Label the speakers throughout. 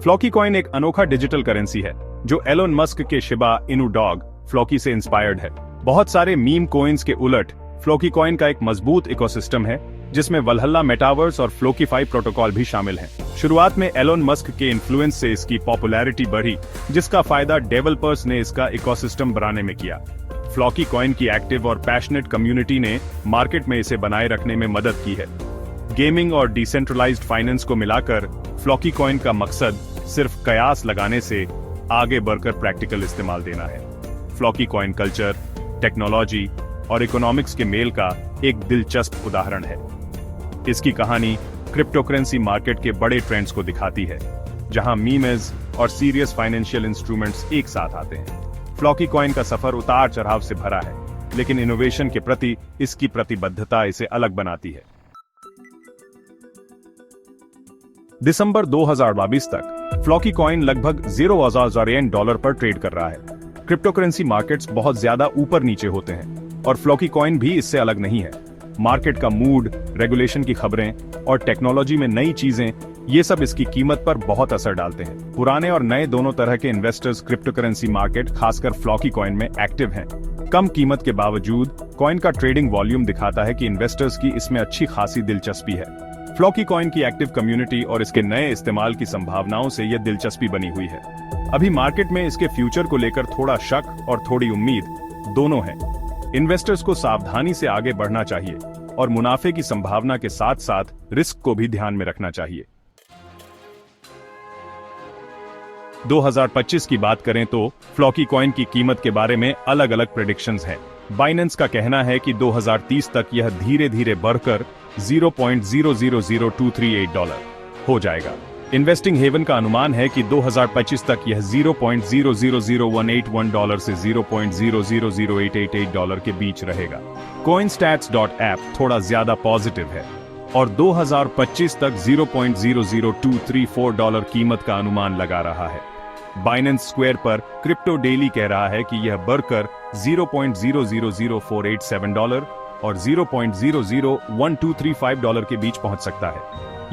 Speaker 1: Floki coin एक अनोखा digital currency है जो एलोन मस्क के शिबा इनू डॉग फ्लॉकी से इंस्पायर्ड है। बहुत सारे मीम कॉइन्स के उलट फ्लॉकी कॉइन का एक मजबूत इकोसिस्टम है जिसमें वलहल्ला मेटावर्स और फ्लोकीफाई प्रोटोकॉल भी शामिल हैं। शुरुआत में एलोन मस्क के इन्फ्लुएंस से इसकी पॉपुलैरिटी बढ़ी, जिसका फायदा डेवलपर्स ने इसका इकोसिस्टम बनाने में किया। फ्लॉकी कॉइन की एक्टिव और पैशनेट कम्युनिटी ने मार्केट में इसे बनाए रखने में मदद की है। गेमिंग और डिसेंट्रलाइज्ड फाइनेंस को मिलाकर फ्लॉकी कॉइन का मकसद सिर्फ कयास लगाने से आगे बढ़कर प्रैक्टिकल इस्तेमाल देना है। फ्लॉकी कॉइन कल्चर, टेक्नोलॉजी और इकोनॉमिक्स के मेल का एक दिलचस्प उदाहरण है। इसकी कहानी क्रिप्टोकरेंसी मार्केट के बड़े ट्रेंड्स को दिखाती है, जहां मीम्स और सीरियस फाइनेंशियल इंस्ट्रूमेंट्स एक साथ आते हैं। फ्लॉकी कॉइन का सफर उतार चढ़ाव से भरा है, लेकिन इनोवेशन के प्रति इसकी प्रतिबद्धता इसे अलग बनाती है। दिसंबर 2022 तक फ्लॉकी कॉइन लगभग $0,000 पर ट्रेड कर रहा है। क्रिप्टोकरेंसी मार्केट्स बहुत ज्यादा ऊपर नीचे होते हैं और फ्लॉकी कॉइन भी इससे अलग नहीं है। मार्केट का मूड, रेगुलेशन की खबरें और टेक्नोलॉजी में नई चीजें, ये सब इसकी कीमत पर बहुत असर डालते हैं। पुराने और नए दोनों तरह के इन्वेस्टर्स क्रिप्टोकरेंसी मार्केट, खासकर फ्लॉकी कॉइन में एक्टिव हैं। कम कीमत के बावजूद कॉइन का ट्रेडिंग वॉल्यूम दिखाता है कि इन्वेस्टर्स की इसमें अच्छी खासी दिलचस्पी है। फ्लॉकी कॉइन की एक्टिव कम्युनिटी और इसके नए इस्तेमाल की संभावनाओं से यह दिलचस्पी बनी हुई है। अभी मार्केट में इसके फ्यूचर को लेकर थोड़ा शक और थोड़ी उम्मीद दोनों है। इन्वेस्टर्स को सावधानी से आगे बढ़ना चाहिए और मुनाफे की संभावना के साथ साथ रिस्क को भी ध्यान में रखना चाहिए। 2025 की बात करें तो फ्लॉकी कॉइन की कीमत के बारे में अलग अलग प्रेडिक्शंस हैं। बाइनेंस का कहना है कि 2030 तक यह धीरे धीरे बढ़कर $0.000238 हो जाएगा। इन्वेस्टिंग हेवन का अनुमान है कि 2025 तक यह $0.000181 से $0.000888 के बीच रहेगा। coinstats.app थोड़ा ज्यादा पॉजिटिव है और 2025 तक $0.00234 कीमत का अनुमान लगा रहा है। बाइनेंस स्क्वायर पर क्रिप्टो डेली कह रहा है कि यह बढ़कर $0.000487 और $0.001235 के बीच पहुंच सकता है।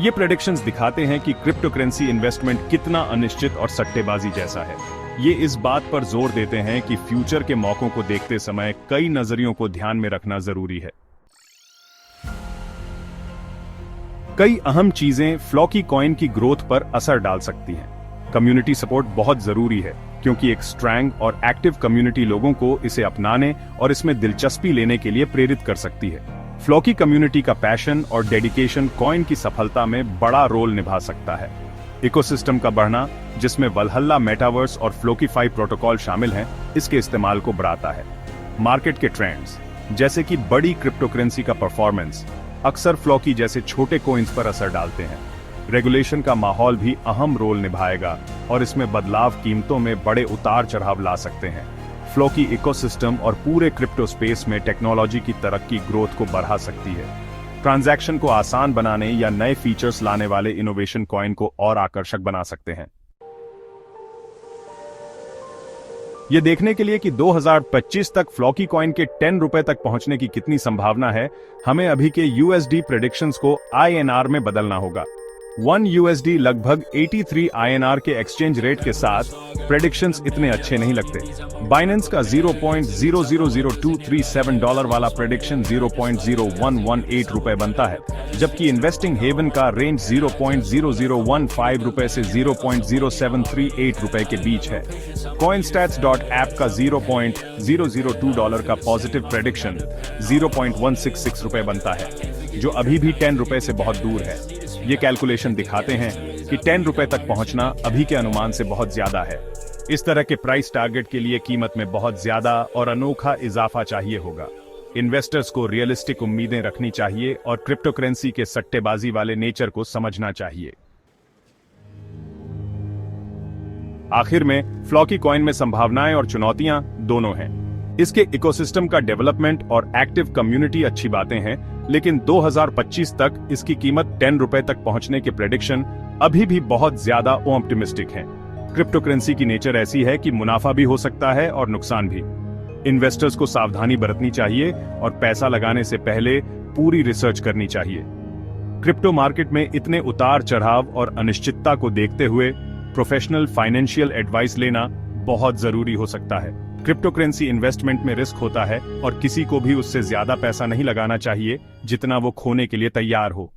Speaker 1: ये प्रेडिक्शंस दिखाते हैं कि क्रिप्टोकरेंसी इन्वेस्टमेंट कितना अनिश्चित और सट्टेबाजी जैसा है। ये इस बात पर जोर देते हैं कि फ्यूचर के मौकों को देखते समय कई नजरियों को ध्यान में रखना जरूरी है। कई अहम चीजें फ्लॉकी कॉइन की ग्रोथ पर असर डाल सकती हैं। कम्युनिटी सपोर्ट बहुत जरूरी है, क्योंकि एक स्ट्रॉन्ग और एक्टिव कम्युनिटी लोगों को इसे अपनाने और इसमें दिलचस्पी लेने के लिए प्रेरित कर सकती है। फ्लॉकी कम्युनिटी का पैशन और डेडिकेशन कॉइन की सफलता में बड़ा रोल निभा सकता है। इकोसिस्टम का बढ़ना, जिसमें वलहल्ला मेटावर्स और फ्लोकीफाई प्रोटोकॉल शामिल हैं, इसके इस्तेमाल को बढ़ाता है। मार्केट के ट्रेंड्स, जैसे कि बड़ी क्रिप्टोकरेंसी का परफॉर्मेंस, अक्सर फ्लॉकी जैसे छोटे कॉइन्स पर असर डालते हैं। रेगुलेशन का माहौल भी अहम रोल निभाएगा और इसमें बदलाव कीमतों में बड़े उतार चढ़ाव ला सकते हैं। फ्लॉकी इकोसिस्टम और पूरे क्रिप्टो स्पेस में टेक्नोलॉजी की तरक्की ग्रोथ को बढ़ा सकती है। ट्रांजैक्शन को आसान बनाने या नए फीचर्स लाने वाले इनोवेशन कॉइन को और आकर्षक बना सकते हैं। यह देखने के लिए कि 2025 तक फ्लॉकी कॉइन के ₹10 तक पहुंचने की कितनी संभावना है, हमें अभी के USD प्रेडिक्शंस को INR में बदलना होगा। 1 USD लगभग 83 INR के एक्सचेंज रेट के साथ प्रेडिक्शंस इतने अच्छे नहीं लगते। बाइनेंस का $0.000237 वाला प्रेडिक्शन ₹0.0118 बनता है, जबकि इन्वेस्टिंग हेवन का रेंज $0.0015 से $0.0738 के बीच है। coinstats.app का $0.002 का पॉजिटिव प्रेडिक्शन $0.166 बनता है, जो अभी भी ₹10 से बहुत दूर है। ये कैलकुलेशन दिखाते हैं कि ₹10 तक पहुंचना अभी के अनुमान से बहुत ज्यादा है। इस तरह के प्राइस टारगेट के लिए कीमत में बहुत ज्यादा और अनोखा इजाफा चाहिए होगा। इन्वेस्टर्स को रियलिस्टिक उम्मीदें रखनी चाहिए और क्रिप्टोकरेंसी के सट्टेबाजी वाले नेचर को समझना चाहिए। आखिर में फ्लॉकी कॉइन में संभावनाएं और चुनौतियां दोनों हैं। इसके इकोसिस्टम का डेवलपमेंट और एक्टिव कम्युनिटी अच्छी बातें हैं, लेकिन 2025 तक इसकी कीमत ₹10 तक पहुंचने के प्रेडिक्शन अभी भी बहुत ज्यादा ऑप्टिमिस्टिक हैं। क्रिप्टोकरेंसी की नेचर ऐसी है कि मुनाफा भी हो सकता है और नुकसान भी। इन्वेस्टर्स को सावधानी बरतनी चाहिए और पैसा लगाने से पहले पूरी रिसर्च करनी चाहिए। क्रिप्टो मार्केट में इतने उतार चढ़ाव और अनिश्चितता को देखते हुए प्रोफेशनल फाइनेंशियल एडवाइस लेना बहुत जरूरी हो सकता है। क्रिप्टो करेंसी इन्वेस्टमेंट में रिस्क होता है और किसी को भी उससे ज्यादा पैसा नहीं लगाना चाहिए जितना वो खोने के लिए तैयार हो।